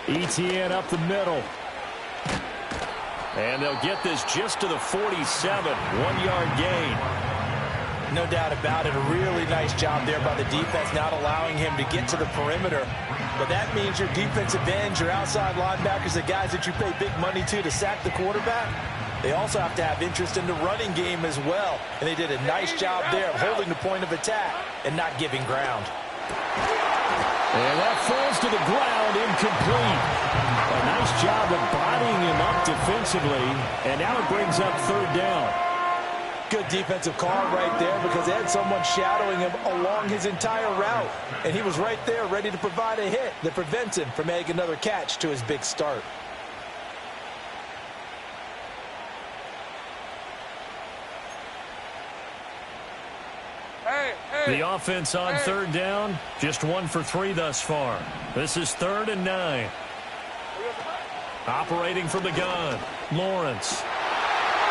ETN up the middle. And they'll get this just to the 47. 1-yard gain. No doubt about it. A really nice job there by the defense, not allowing him to get to the perimeter. But that means your defensive ends, your outside linebackers, the guys that you pay big money to sack the quarterback, they also have to have interest in the running game as well. And they did a nice job there of holding the point of attack and not giving ground. And that falls to the ground, incomplete. A nice job of bodying him up defensively. And now it brings up third down. Good defensive call right there because they had someone shadowing him along his entire route. And he was right there ready to provide a hit that prevents him from making another catch to his big start. The offense on third down, just 1 for 3 thus far. This is 3rd and 9. Operating from the gun, Lawrence.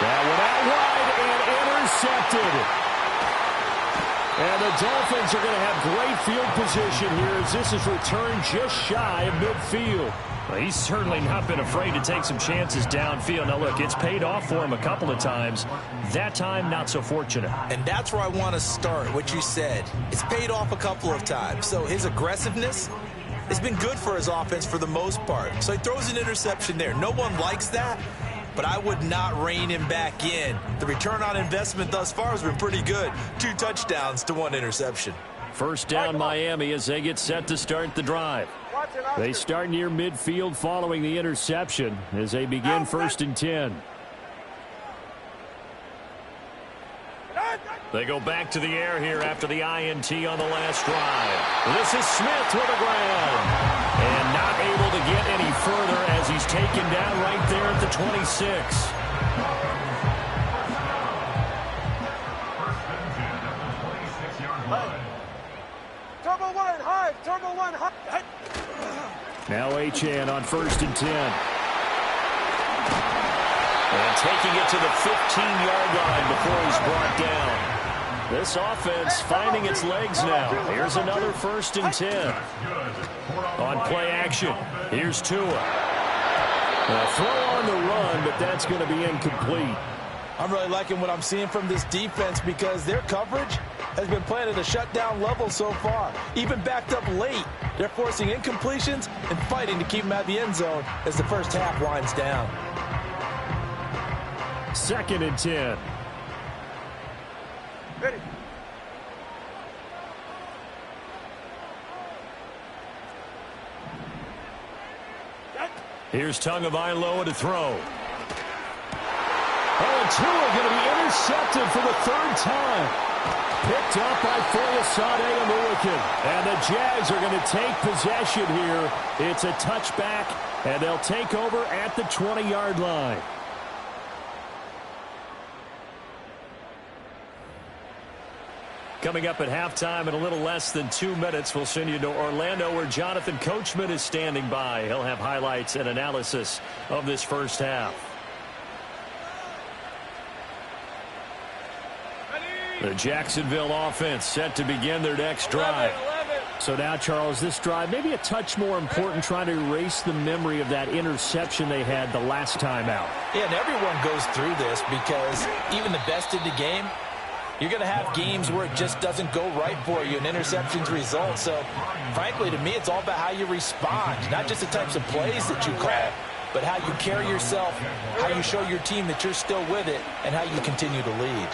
That one out wide and intercepted. And the Dolphins are going to have great field position here as this is returned just shy of midfield. Well, he's certainly not been afraid to take some chances downfield. Now, look, it's paid off for him a couple of times. That time, not so fortunate. And that's where I want to start, what you said. It's paid off a couple of times. So his aggressiveness has been good for his offense for the most part. So he throws an interception there. No one likes that, but I would not rein him back in. The return on investment thus far has been pretty good. 2 touchdowns to 1 interception. First down, Miami, as they get set to start the drive. They start near midfield following the interception as they begin 1st and 10. They go back to the air here after the INT on the last drive. This is Smith with the ground. And not able to get any further as he's taken down right there at the 26. Turbo one, high. Now Achane on 1st and 10. And taking it to the 15-yard line before he's brought down. This offense finding its legs now. Here's another 1st and 10. On play action, here's Tua. A throw on the run, but that's going to be incomplete. I'm really liking what I'm seeing from this defense because their coverage has been playing at a shutdown level so far. Even backed up late, they're forcing incompletions and fighting to keep them out of the end zone as the first half winds down. 2nd and 10. Ready. Here's Tagovailoa to throw. Oh, and Tua going to be intercepted for the 3rd time. Picked up by Foyesade Oluokun. And the Jags are going to take possession here. It's a touchback, and they'll take over at the 20-yard line. Coming up at halftime in a little less than 2 minutes, we'll send you to Orlando where Jonathan Coachman is standing by. He'll have highlights and analysis of this first half. The Jacksonville offense set to begin their next drive. So now, Charles, this drive maybe a touch more important, trying to erase the memory of that interception they had the last time out. Yeah, and everyone goes through this because even the best in the game, you're going to have games where it just doesn't go right for you and interceptions result. So, frankly, to me, it's all about how you respond, not just the types of plays that you call, but how you carry yourself, how you show your team that you're still with it, and how you continue to lead.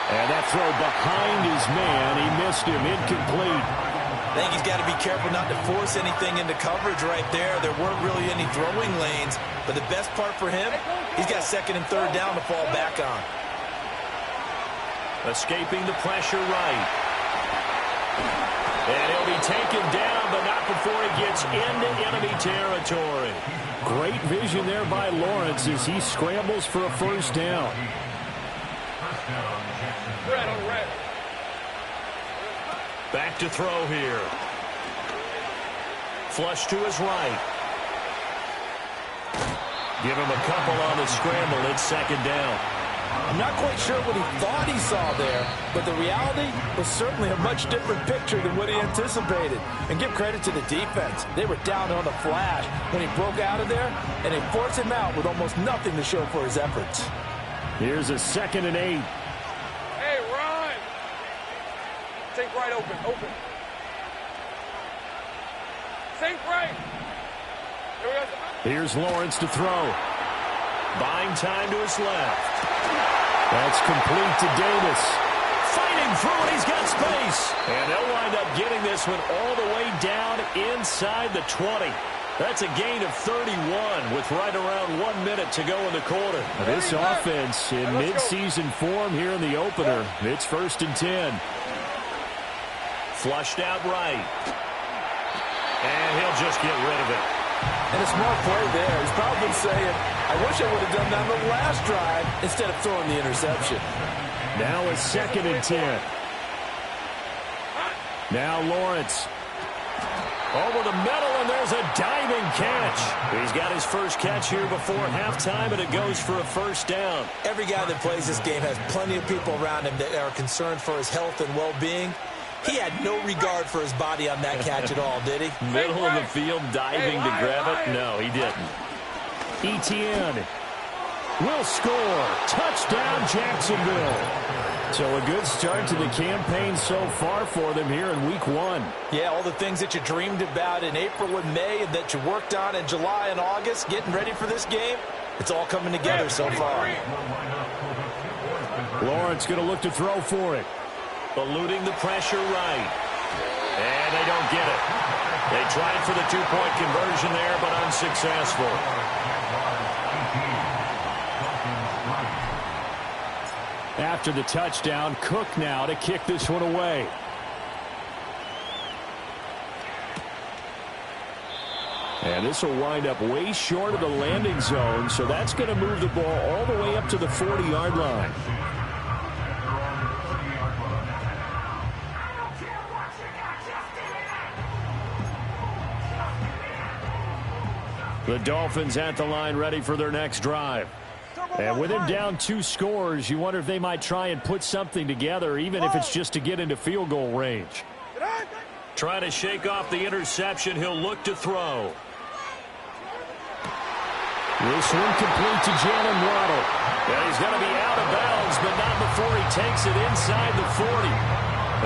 And that throw behind his man, he missed him, incomplete. I think he's got to be careful not to force anything into coverage right there. There weren't really any throwing lanes, but the best part for him, he's got 2nd and 3rd down to fall back on. Escaping the pressure right. And he'll be taken down, but not before he gets into enemy territory. Great vision there by Lawrence as he scrambles for a 1st down. Back to throw here. Flush to his right. Give him a couple on the scramble. It's 2nd down. I'm not quite sure what he thought he saw there, but the reality was certainly a much different picture than what he anticipated. And give credit to the defense. They were down on the flash when he broke out of there, and they forced him out with almost nothing to show for his efforts. Here's a 2nd and 8. Hey, run! Think right, open. Think right. Here we go. Here's Lawrence to throw. Buying time to his left. That's complete to Davis. Fighting through it, he's got space. And they'll wind up getting this one all the way down inside the 20. That's a gain of 31 with right around 1 minute to go in the quarter. This offense in midseason form here in the opener. It's 1st and 10. Flushed out right. And he'll just get rid of it. And a smart play there. He's probably saying, I wish I would have done that on the last drive instead of throwing the interception. Now a 2nd and 10. Now Lawrence. Over the middle, and there's a diving catch. He's got his first catch here before halftime, and it goes for a 1st down. Every guy that plays this game has plenty of people around him that are concerned for his health and well-being. He had no regard for his body on that catch at all, did he? Middle of the field, diving to grab it. No, he didn't. Etienne will score. Touchdown, Jacksonville. So a good start to the campaign so far for them here in week 1. Yeah, all the things that you dreamed about in April and May and that you worked on in July and August, getting ready for this game, it's all coming together so far. Lawrence going to look to throw for it. Eluding the pressure right. And they don't get it. They tried for the 2-point conversion there, but unsuccessful. After the touchdown, Cook now to kick this one away. And this will wind up way short of the landing zone, so that's going to move the ball all the way up to the 40-yard line. The Dolphins at the line ready for their next drive. And with him down 2 scores, you wonder if they might try and put something together, even if it's just to get into field goal range. Trying to shake off the interception, he'll look to throw. This one complete to Jalen Waddle. And he's going to be out of bounds, but not before he takes it inside the 40.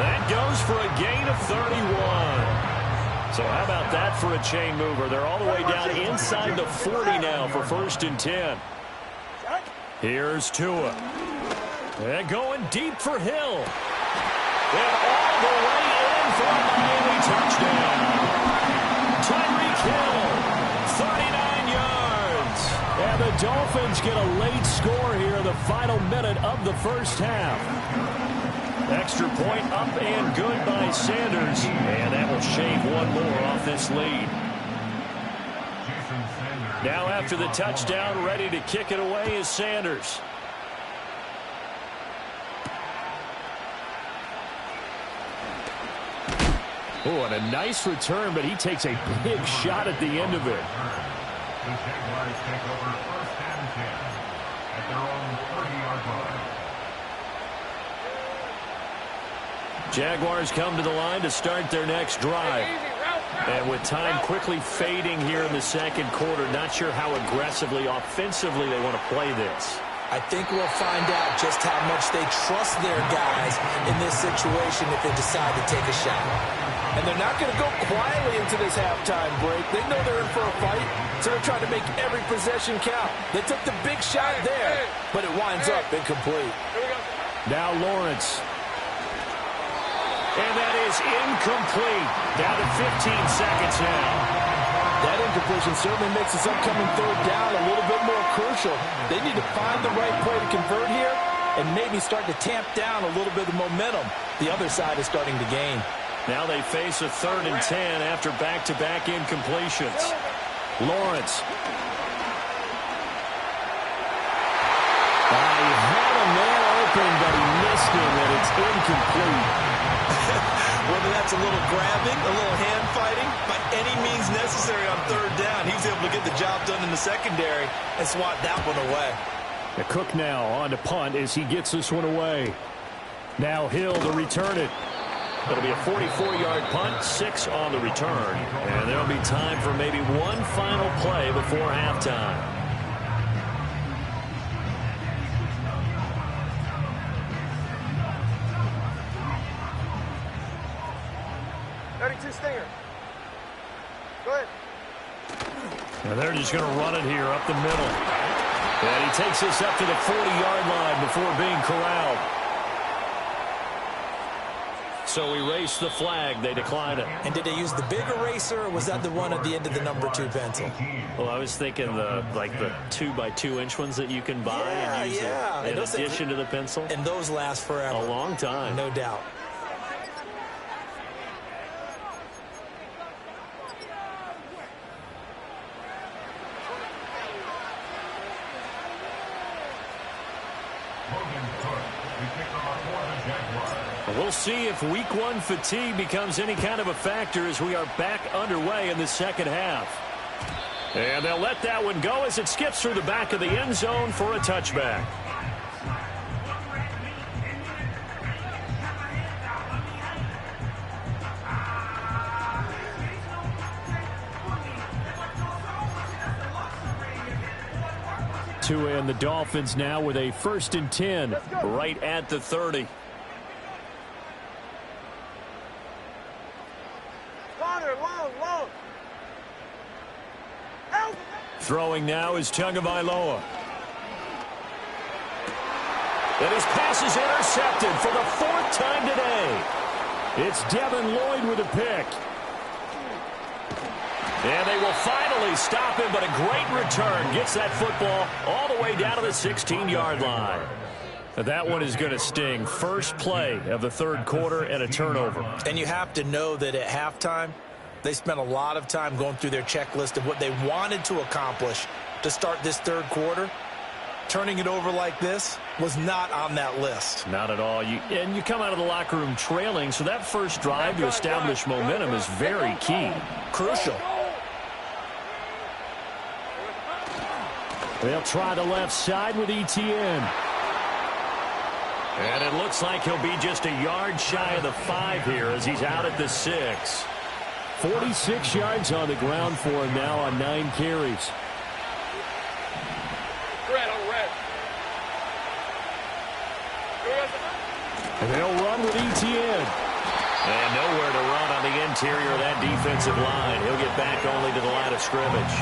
That goes for a gain of 31. So how about that for a chain mover? They're all the way down inside the 40 now for 1st and 10. Here's Tua. And going deep for Hill. And all the way in for a Miami touchdown. Tyreek Hill, 39 yards. And the Dolphins get a late score here in the final minute of the 1st half. Extra point up and good by Sanders. And that will shave one more off this lead. Now after the touchdown, ready to kick it away is Sanders. Oh, and a nice return, but he takes a big shot at the end of it. The Jaguars take over 1st and 10 at their own 30-yard line. Jaguars come to the line to start their next drive. And with time quickly fading here in the 2nd quarter, not sure how aggressively, offensively they want to play this. I think we'll find out just how much they trust their guys in this situation if they decide to take a shot. And they're not going to go quietly into this halftime break. They know they're in for a fight, so they're trying to make every possession count. They took the big shot there, but it winds up incomplete. Now Lawrence. And that is incomplete. Down to 15 seconds now. That incompletion certainly makes this upcoming 3rd down a little bit more crucial. They need to find the right play to convert here and maybe start to tamp down a little bit of momentum. The other side is starting to gain. Now they face a 3rd and 10 after back-to-back incompletions. Lawrence. He had a man open, but he missed him, and it's incomplete. Whether that's a little grabbing, a little hand fighting, by any means necessary on 3rd down, he was able to get the job done in the secondary and swat that one away. The Cook now on to punt as he gets this one away. Now Hill to return it. It'll be a 44-yard punt, 6 on the return. And there'll be time for maybe one final play before halftime. Stinger. Go ahead. And they're just going to run it here up the middle. And he takes this up to the 40-yard line before being corralled. So erase the flag. They decline it. And did they use the big eraser, or was that the one at the end of the number 2 pencil? Well, I was thinking the 2x2-inch ones that you can buy and use in addition to the pencil. And those last forever. A long time. No doubt. We'll see if week 1 fatigue becomes any kind of a factor as we are back underway in the second half. And they'll let that one go as it skips through the back of the end zone for a touchback. And the Dolphins now with a 1st and 10 right at the 30. Throwing now is Tagovailoa. And his pass is intercepted for the 4th time today. It's Devin Lloyd with a pick. And they will finally stop him, but a great return. Gets that football all the way down to the 16-yard line. That one is going to sting. First play of the 3rd quarter and a turnover. And you have to know that at halftime, they spent a lot of time going through their checklist of what they wanted to accomplish to start this 3rd quarter. Turning it over like this was not on that list. Not at all. And you come out of the locker room trailing, so that first drive to establish momentum is very key. Crucial. They'll try the left side with Etienne. And it looks like he'll be just a yard shy of the 5 here as he's out at the 6. 46 yards on the ground for him now on 9 carries. And they'll run with Etienne. And nowhere to run on the interior of that defensive line. He'll get back only to the line of scrimmage.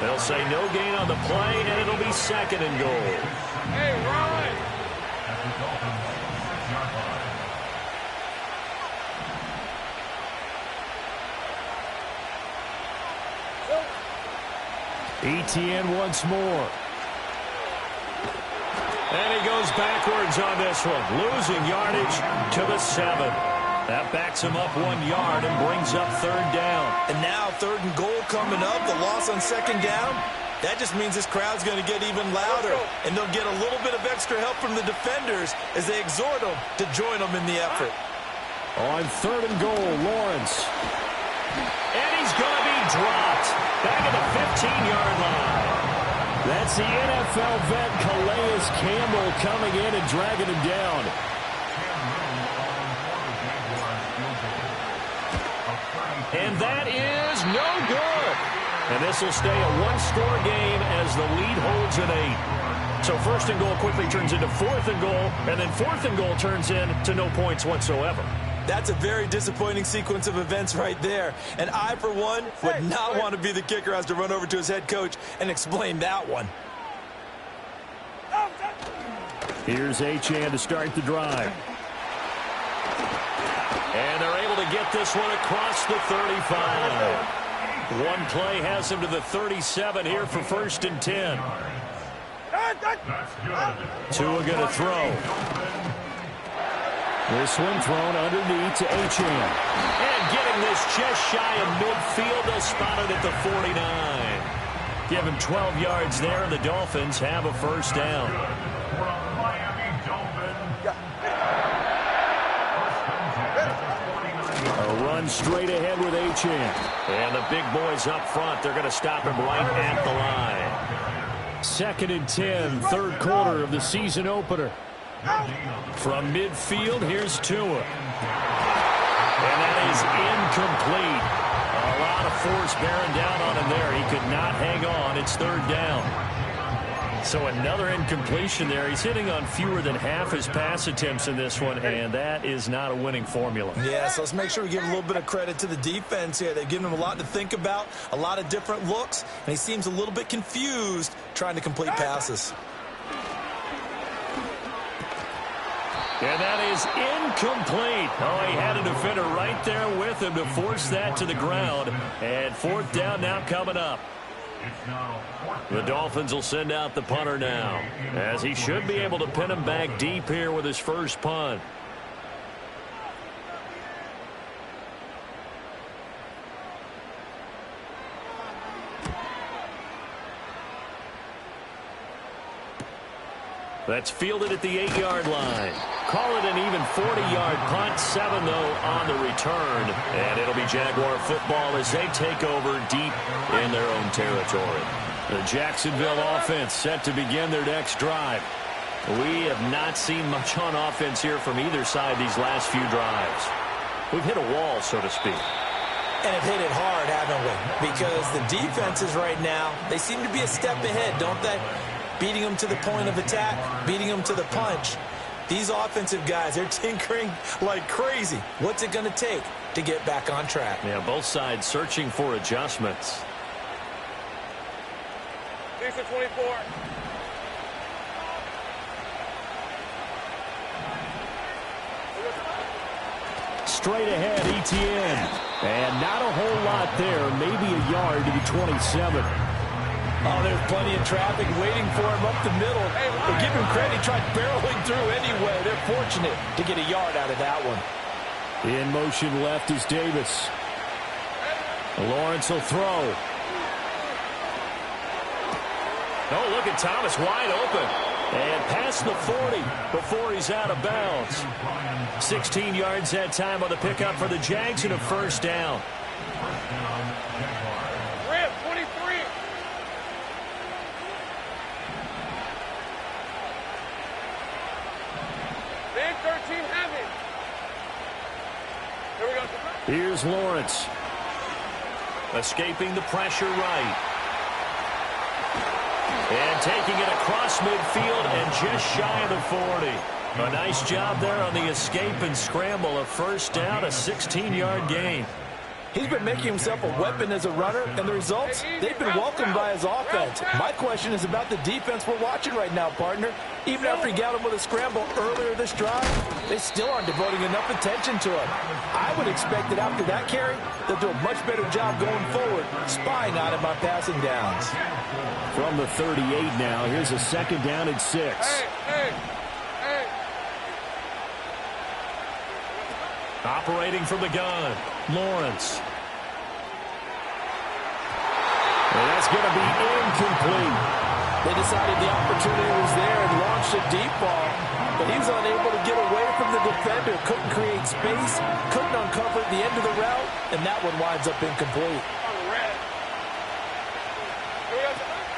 They'll say no gain on the play, and it'll be 2nd and goal. Hey, Ryan! Etienne once more. And he goes backwards on this one, losing yardage to the 7. That backs him up 1 yard and brings up 3rd down. And now 3rd and goal coming up, the loss on 2nd down. That just means this crowd's going to get even louder. And they'll get a little bit of extra help from the defenders as they exhort them to join them in the effort. On 3rd and goal, Lawrence. And he's going to be dropped back at the 15-yard line. That's the NFL vet Calais Campbell coming in and dragging him down. And that is no good. And this will stay a 1-score game as the lead holds at 8. So 1st and goal quickly turns into 4th and goal, and then 4th and goal turns into no points whatsoever. That's a very disappointing sequence of events right there. And I, for one, would not want to be the kicker who has to run over to his head coach and explain that one. Here's Achane to start the drive. And they're able to get this one across the 35. One play has him to the 37 here for 1st and 10. Tua going to throw. This one thrown underneath to Achane. And getting this just shy of midfield, they'll spot it at the 49. Give him 12 yards there, and the Dolphins have a 1st down. A run straight ahead with Achane. And the big boys up front, they're going to stop him right at the line. 2nd and 10, third quarter of the season opener. From midfield, here's Tua. And that is incomplete. A lot of force bearing down on him there. He could not hang on. It's 3rd down. So another incompletion there. He's hitting on fewer than half his pass attempts in this one, and that is not a winning formula. Yeah, so let's make sure we give a little bit of credit to the defense here. They've given him a lot to think about, a lot of different looks, and he seems a little bit confused trying to complete passes. And that is incomplete. Oh, he had a defender right there with him to force that to the ground. And 4th down now coming up. The Dolphins will send out the punter now, as he should be able to pin him back deep here with his first punt. That's fielded at the 8-yard line. Call it an even 40-yard punt. 7, though, on the return. And it'll be Jaguar football as they take over deep in their own territory. The Jacksonville offense set to begin their next drive. We have not seen much on offense here from either side these last few drives. We've hit a wall, so to speak. And have hit it hard, haven't we? Because the defenses right now, they seem to be a step ahead, don't they? Beating them to the point of attack, beating them to the punch. These offensive guys, they're tinkering like crazy. What's it going to take to get back on track? Yeah, both sides searching for adjustments. 24. Straight ahead, ETN. And not a whole lot there. Maybe a yard to the 27. Oh, there's plenty of traffic waiting for him up the middle. But give him credit, he tried barreling through anyway. They're fortunate to get a yard out of that one. In motion left is Davis. Lawrence will throw. Oh, look at Thomas wide open. And past the 40 before he's out of bounds. 16 yards that time on the pickup for the Jags and a 1st down. Rip, 23. Man 13 heavy. Here we go. Here's Lawrence. Escaping the pressure right. And taking it across midfield and just shy of the 40. A nice job there on the escape and scramble. A 1st down, a 16-yard gain. He's been making himself a weapon as a runner, and the results, they've been welcomed by his offense. My question is about the defense we're watching right now, partner. Even after he got him with a scramble earlier this drive, they still aren't devoting enough attention to him. I would expect that after that carry, they'll do a much better job going forward, spying on him on passing downs. From the 38 now, here's a 2nd down and 6. Hey. Operating from the gun, Lawrence. And that's going to be incomplete. They decided the opportunity was there and launched a deep ball, but he was unable to get away from the defender. Couldn't create space, couldn't uncover the end of the route, and that one winds up incomplete.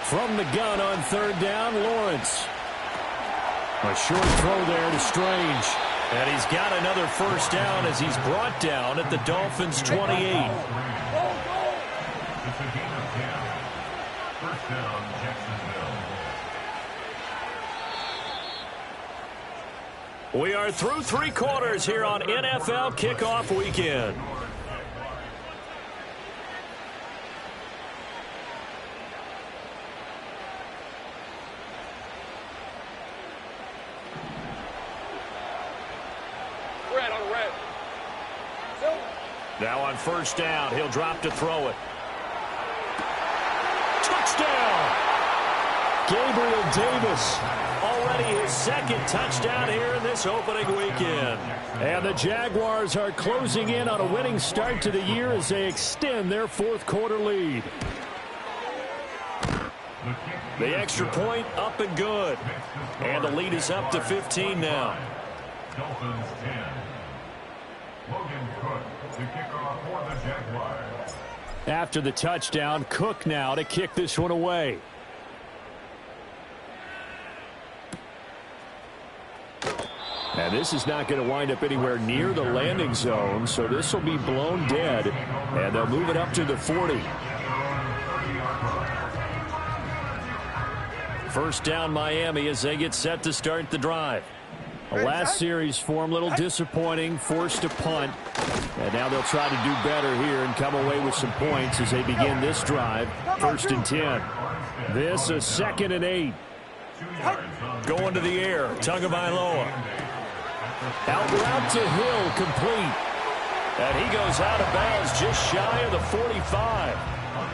From the gun on 3rd down, Lawrence. A short throw there to Strange. And he's got another 1st down as he's brought down at the Dolphins' 28. It's a gain of 10. 1st down, Jacksonville. We are through 3 quarters here on NFL Kickoff Weekend. Now on 1st down, he'll drop to throw it. Touchdown! Gabriel Davis. Already his 2nd touchdown here in this opening weekend. And the Jaguars are closing in on a winning start to the year as they extend their 4th quarter lead. The extra point up and good. And the lead is up to 15 now. Dolphins 10. Logan Cook to kick off for the Jaguars. After the touchdown, Cook now to kick this one away. And this is not going to wind up anywhere near the landing zone, so this will be blown dead, and they'll move it up to the 40. First down Miami as they get set to start the drive. The last series for them, a little disappointing, forced to punt. And now they'll try to do better here and come away with some points as they begin this drive. First and 10. This a 2nd and 8. Going to the air, Tagovailoa. Out route to Hill, complete. And he goes out of bounds just shy of the 45.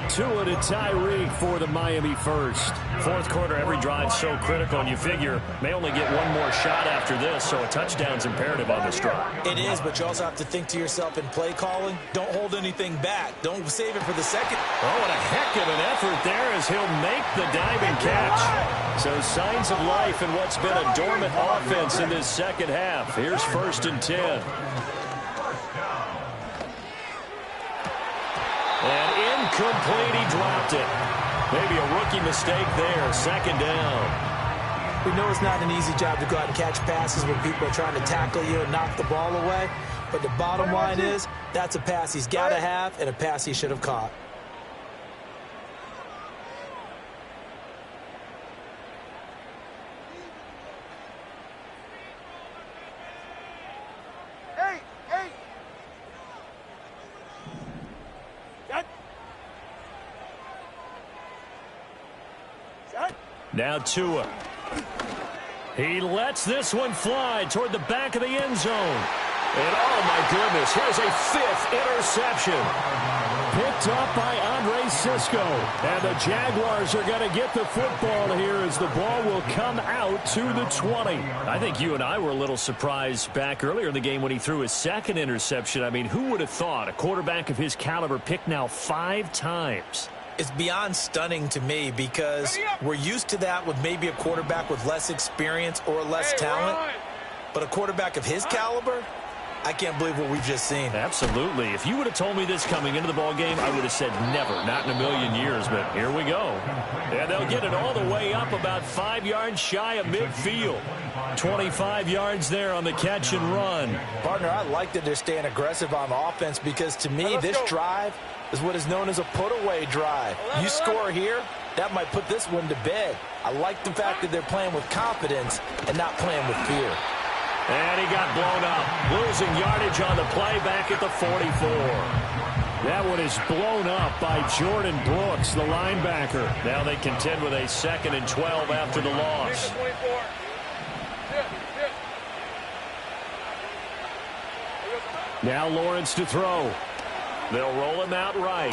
Tua to Tyreek for the Miami first. Fourth quarter, every drive so critical, and you figure may only get one more shot after this, so a touchdown's imperative on this drive. It is, but you also have to think to yourself in play calling, don't hold anything back. Don't save it for the second. Oh, and a heck of an effort there as he'll make the diving catch. So signs of life in what's been a dormant offense in this second half. Here's first and 10. And incomplete, he dropped it. Maybe a rookie mistake there, second down. We know it's not an easy job to go out and catch passes when people are trying to tackle you and knock the ball away. But the bottom line is, that's a pass he's got to have and a pass he should have caught. Now Tua. He lets this one fly toward the back of the end zone. And oh my goodness, here's a 5th interception. Picked up by Andre Cisco. And the Jaguars are going to get the football here as the ball will come out to the 20. I think you and I were a little surprised back earlier in the game when he threw his 2nd interception. I mean, who would have thought a quarterback of his caliber picked now 5 times? It's beyond stunning to me because we're used to that with maybe a quarterback with less experience or less talent. But a quarterback of his caliber, I can't believe what we've just seen. Absolutely. If you would have told me this coming into the ball game, I would have said never, not in a million years. But here we go. And they'll get it all the way up about 5 yards shy of midfield. 25 yards there on the catch and run. Partner, I like that they're staying aggressive on offense because to me this drive is what is known as a put-away drive. You score here, that might put this one to bed. I like the fact that they're playing with confidence and not playing with fear. And he got blown up, losing yardage on the play back at the 44. That one is blown up by Jordan Brooks, the linebacker. Now they contend with a 2nd and 12 after the loss. Now Lawrence to throw. They'll roll him out right.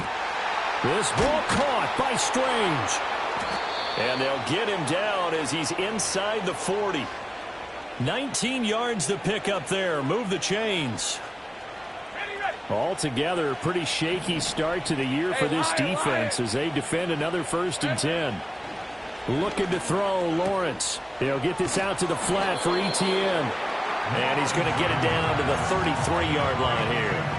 This ball caught by Strange. And they'll get him down as he's inside the 40. 19 yards to pick up there. Move the chains. Altogether, a pretty shaky start to the year for this defense as they defend another 1st and 10. Looking to throw, Lawrence. They'll get this out to the flat for Etienne. And he's going to get it down to the 33-yard line here.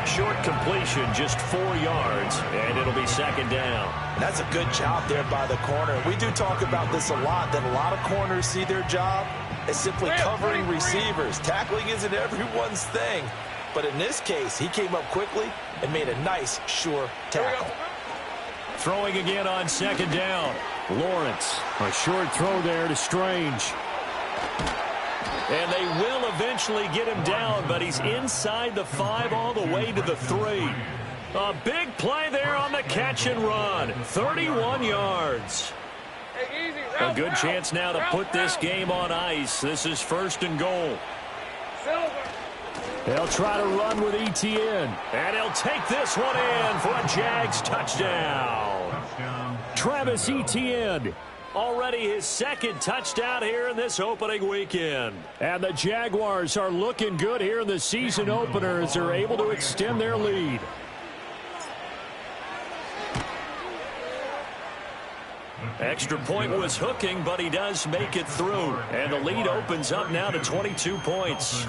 Short completion, just 4 yards, and it'll be 2nd down. That's a good job there by the corner. We do talk about this a lot, that a lot of corners see their job as simply covering receivers. Tackling isn't everyone's thing. But in this case, he came up quickly and made a nice, sure tackle. Throwing again on 2nd down. Lawrence, a short throw there to Strange. And they will eventually get him down, but he's inside the 5 all the way to the 3. A big play there on the catch and run. 31 yards. A good chance now to put this game on ice. This is 1st and goal. They'll try to run with Etienne. And he'll take this one in for a Jags touchdown. Travis Etienne. Already his 2nd touchdown here in this opening weekend. And the Jaguars are looking good here in the season opener as they're able to extend their lead. Extra point was hooking, but he does make it through. And the lead opens up now to 22 points.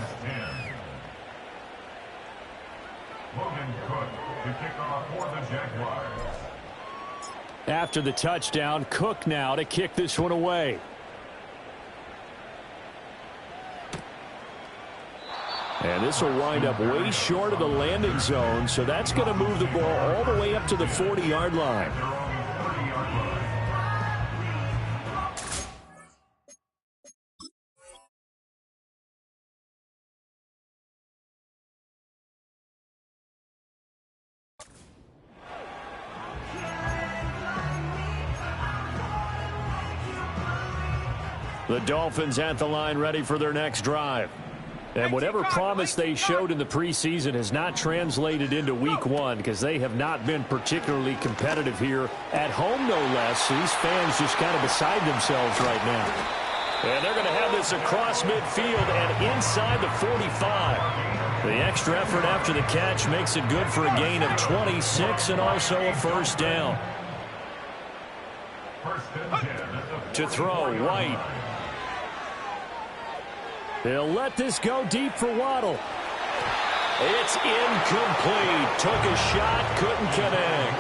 Logan Cook to kick off for the Jaguars. After the touchdown, Cook now to kick this one away. And this will wind up way short of the landing zone, so that's going to move the ball all the way up to the 40-yard line. The Dolphins at the line ready for their next drive. And whatever promise they showed in the preseason has not translated into week one because they have not been particularly competitive here at home, no less. These fans just kind of beside themselves right now. And they're going to have this across midfield and inside the 45. The extra effort after the catch makes it good for a gain of 26 and also a first down. To throw, White. They'll let this go deep for Waddle. It's incomplete. Took a shot, couldn't connect.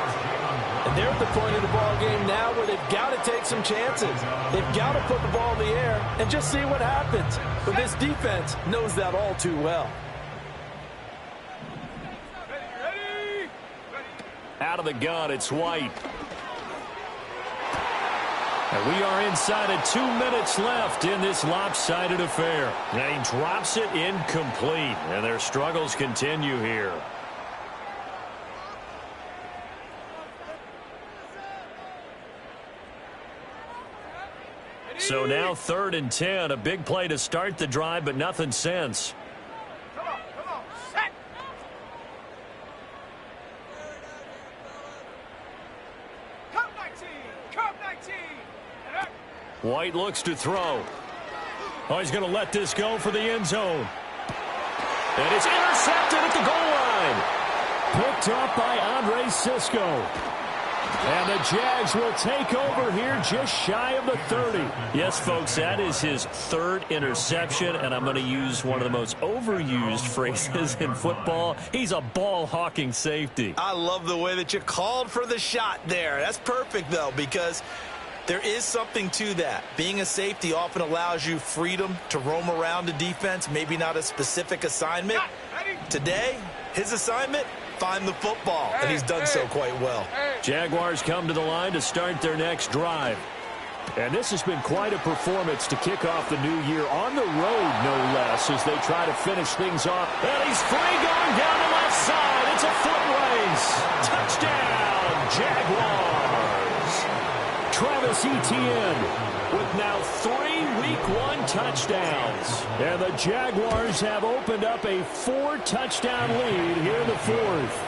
And they're at the point of the ball game now where they've got to take some chances. They've got to put the ball in the air and just see what happens. But this defense knows that all too well. Out of the gun, it's White. And we are inside of 2 minutes left in this lopsided affair. And he drops it incomplete. And their struggles continue here. So now 3rd and 10. A big play to start the drive, but nothing since. Come on, set. Come 19, come 19. White looks to throw. Oh, he's going to let this go for the end zone. And it's intercepted at the goal line. Picked up by Andre Cisco. And the Jags will take over here just shy of the 30. Yes, folks, that is his 3rd interception, and I'm going to use one of the most overused phrases in football. He's a ball-hawking safety. I love the way that you called for the shot there. That's perfect, though, because there is something to that. Being a safety often allows you freedom to roam around the defense, maybe not a specific assignment. Today, his assignment, find the football, and he's done so quite well. Jaguars come to the line to start their next drive. And this has been quite a performance to kick off the new year on the road, no less, as they try to finish things off. And he's free going down the left side. It's a foot race. Touchdown, Jaguars. Travis Etienne with now 3 Week 1 touchdowns. And the Jaguars have opened up a 4-touchdown lead here in the 4th.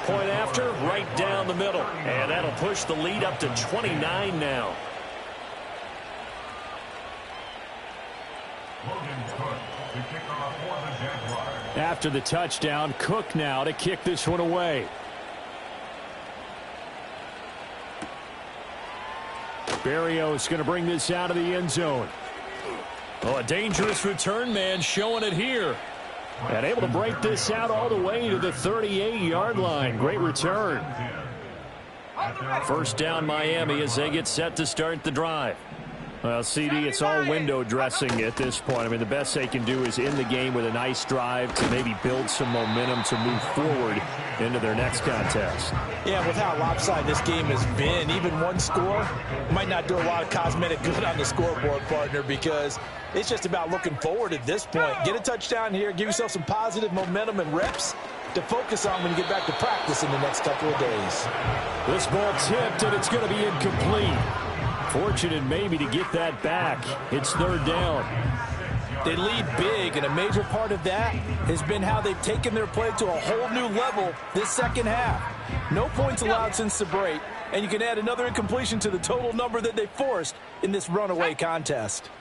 Point after, right down the middle. And that'll push the lead up to 29 now. After the touchdown, Cook now to kick this one away. Berrios going to bring this out of the end zone. Oh, a dangerous return man showing it here. And able to break this out all the way to the 38-yard line. Great return. First down Miami as they get set to start the drive. Well, CD, it's all window dressing at this point. I mean, the best they can do is end the game with a nice drive to maybe build some momentum to move forward into their next contest. Yeah, with how lopsided this game has been, even one score might not do a lot of cosmetic good on the scoreboard, partner, because it's just about looking forward at this point. Get a touchdown here, give yourself some positive momentum and reps to focus on when you get back to practice in the next couple of days. This ball tipped, and it's going to be incomplete. Fortunate maybe to get that back. It's 3rd down. They lead big, and a major part of that has been how they've taken their play to a whole new level this second half. No points allowed since the break, and you can add another incompletion to the total number that they forced in this runaway contest.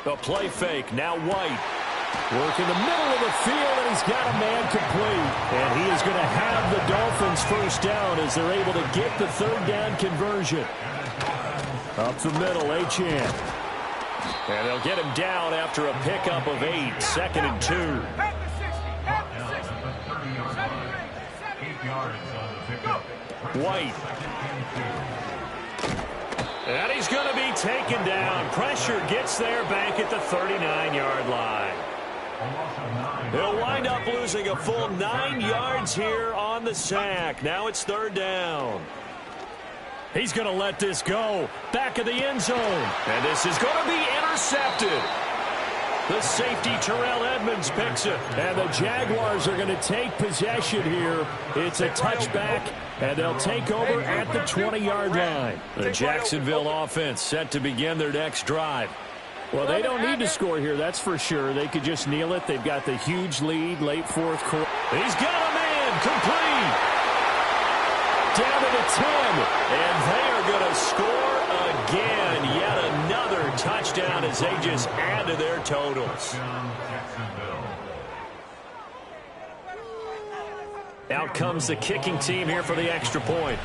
A play fake, now White. Work in the middle of the field, and he's got a man complete. And he is going to have the Dolphins first down as they're able to get the 3rd down conversion. Up the middle, Achane. And they'll get him down after a pickup of 8, 2nd and 2. 8 yards on the pickup. White. And he's going to be taken down. Pressure gets there back at the 39-yard line. He'll wind up losing a full 9 yards here on the sack. Now it's 3rd down. He's going to let this go. Back of the end zone. And this is going to be intercepted. The safety, Terrell Edmonds, picks it. And the Jaguars are going to take possession here. It's a touchback, and they'll take over at the 20-yard line. The Jacksonville offense set to begin their next drive. Well, they don't need to score here, that's for sure. They could just kneel it. They've got the huge lead, late 4th quarter. He's got a man, complete. Down to the 10. And they are going to score again. Yet another touchdown as they just add to their totals. Out comes the kicking team here for the extra point.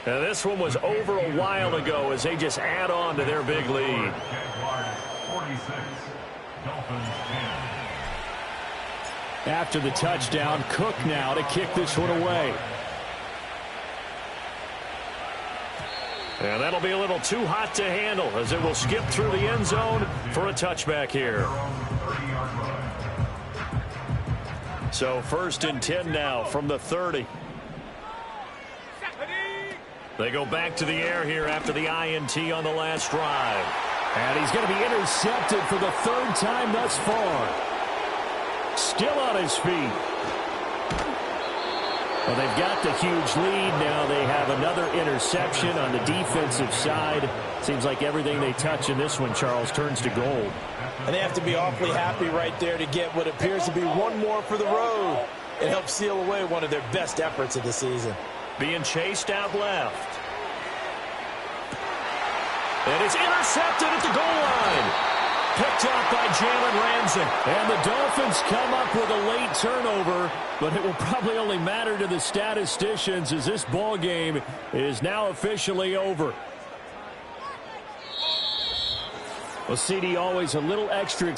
Now this one was over a while ago as they just add on to their big lead. After the touchdown, Cook now to kick this one away. And that'll be a little too hot to handle as it will skip through the end zone for a touchback here. So 1st and 10 now from the 30. They go back to the air here after the INT on the last drive. And he's going to be intercepted for the 3rd time thus far. Still on his feet. Well, they've got the huge lead. Now they have another interception on the defensive side. Seems like everything they touch in this one, Charles, turns to gold. And they have to be awfully happy right there to get what appears to be one more for the road. It helps seal away one of their best efforts of the season. Being chased out left. And it's intercepted at the goal line. Picked up by Jalen Ramsey. And the Dolphins come up with a late turnover, but it will probably only matter to the statisticians as this ball game is now officially over. Well, CD, always a little extra